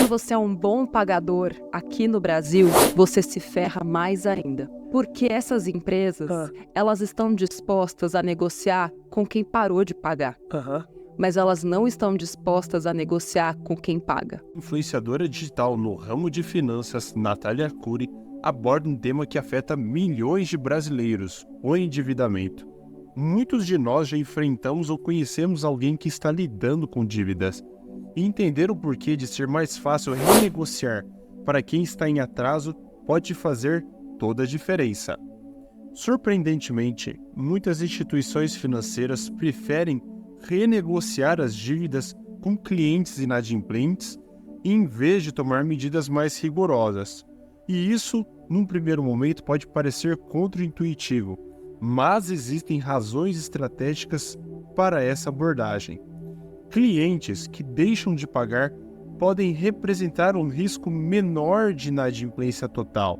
você é um bom pagador aqui no Brasil, você se ferra mais ainda. Porque essas empresas, elas estão dispostas a negociar com quem parou de pagar. Mas elas não estão dispostas a negociar com quem paga. Influenciadora digital no ramo de finanças, Natália Arcuri, aborda um tema que afeta milhões de brasileiros, o endividamento. Muitos de nós já enfrentamos ou conhecemos alguém que está lidando com dívidas. E entender o porquê de ser mais fácil renegociar para quem está em atraso pode fazer toda a diferença. Surpreendentemente, muitas instituições financeiras preferem renegociar as dívidas com clientes inadimplentes em vez de tomar medidas mais rigorosas. E isso, num primeiro momento, pode parecer contraintuitivo, mas existem razões estratégicas para essa abordagem. Clientes que deixam de pagar podem representar um risco menor de inadimplência total,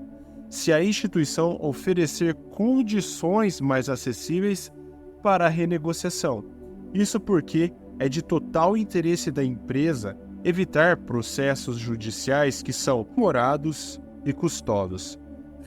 se a instituição oferecer condições mais acessíveis para a renegociação. Isso porque é de total interesse da empresa evitar processos judiciais que são demorados e custosos.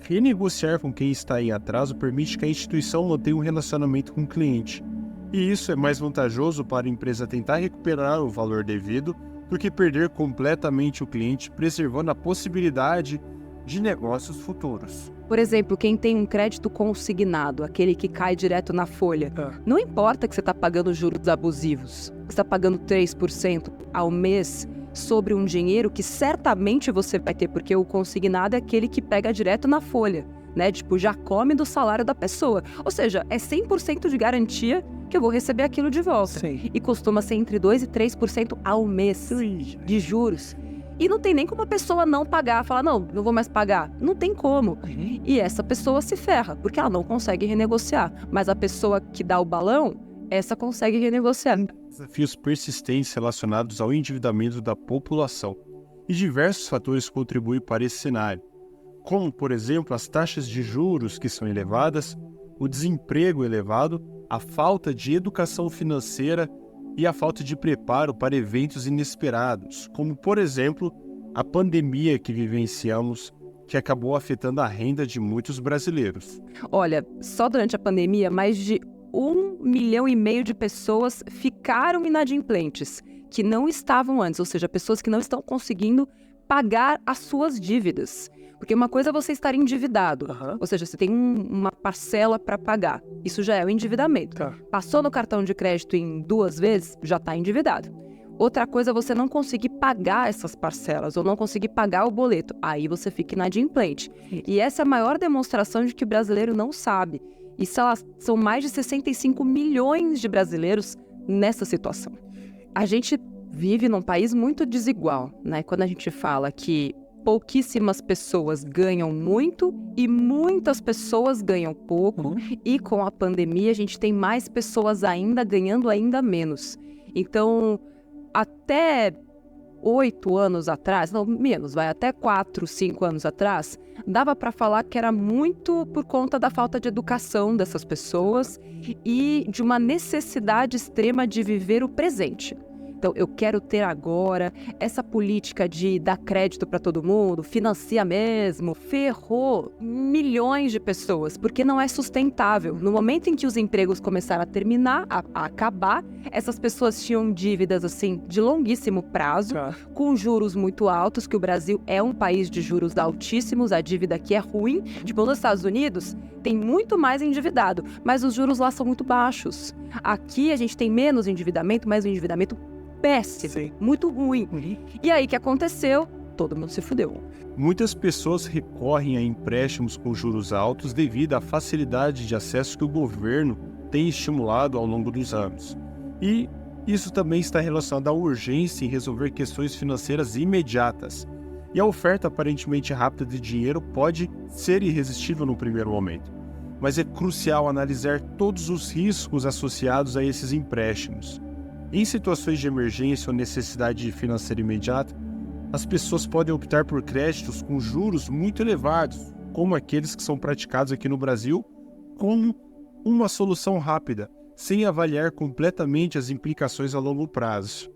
Renegociar com quem está em atraso permite que a instituição mantenha um relacionamento com o cliente. E isso é mais vantajoso para a empresa tentar recuperar o valor devido do que perder completamente o cliente, preservando a possibilidade de negócios futuros. Por exemplo, quem tem um crédito consignado, aquele que cai direto na folha, não importa que você está pagando juros abusivos, você está pagando 3% ao mês sobre um dinheiro que certamente você vai ter, porque o consignado é aquele que pega direto na folha, né? Tipo, já come do salário da pessoa. Ou seja, é 100% de garantia que eu vou receber aquilo de volta. Sim. E costuma ser entre 2% e 3% ao mês de juros. E não tem nem como a pessoa não pagar, falar, não vou mais pagar. Não tem como. E essa pessoa se ferra, porque ela não consegue renegociar. Mas a pessoa que dá o balão, essa consegue renegociar. Desafios persistentes relacionados ao endividamento da população. E diversos fatores contribuem para esse cenário, como, por exemplo, as taxas de juros que são elevadas, o desemprego elevado, a falta de educação financeira e a falta de preparo para eventos inesperados, como, por exemplo, a pandemia que vivenciamos, que acabou afetando a renda de muitos brasileiros. Olha, só durante a pandemia, mais de 1,5 milhão de pessoas ficaram inadimplentes, que não estavam antes, ou seja, pessoas que não estão conseguindo pagar as suas dívidas. Porque uma coisa é você estar endividado, ou seja, você tem uma parcela para pagar. Isso já é o endividamento. Passou no cartão de crédito em 2 vezes, já está endividado. Outra coisa é você não conseguir pagar essas parcelas ou não conseguir pagar o boleto. Aí você fica inadimplente. E essa é a maior demonstração de que o brasileiro não sabe. E são mais de 65 milhões de brasileiros nessa situação. A gente vive num país muito desigual, né? Quando a gente fala que pouquíssimas pessoas ganham muito e muitas pessoas ganham pouco. E com a pandemia a gente tem mais pessoas ainda ganhando ainda menos. Então, até 8 anos atrás, não, menos, até 4, 5 anos atrás, dava para falar que era muito por conta da falta de educação dessas pessoas e de uma necessidade extrema de viver o presente. Então, eu quero ter agora essa política de dar crédito para todo mundo, financia mesmo, ferrou milhões de pessoas, porque não é sustentável. No momento em que os empregos começaram a terminar, a acabar, essas pessoas tinham dívidas assim de longuíssimo prazo, com juros muito altos, que o Brasil é um país de juros altíssimos, a dívida aqui é ruim. Tipo, nos Estados Unidos tem muito mais endividado, mas os juros lá são muito baixos. Aqui a gente tem menos endividamento, mas o endividamento péssimo, muito ruim. E aí, o que aconteceu? Todo mundo se fudeu. Muitas pessoas recorrem a empréstimos com juros altos devido à facilidade de acesso que o governo tem estimulado ao longo dos anos. E isso também está relacionado à urgência em resolver questões financeiras imediatas. E a oferta aparentemente rápida de dinheiro pode ser irresistível no primeiro momento. Mas é crucial analisar todos os riscos associados a esses empréstimos. Em situações de emergência ou necessidade financeira imediata, as pessoas podem optar por créditos com juros muito elevados, como aqueles que são praticados aqui no Brasil, como uma solução rápida, sem avaliar completamente as implicações a longo prazo.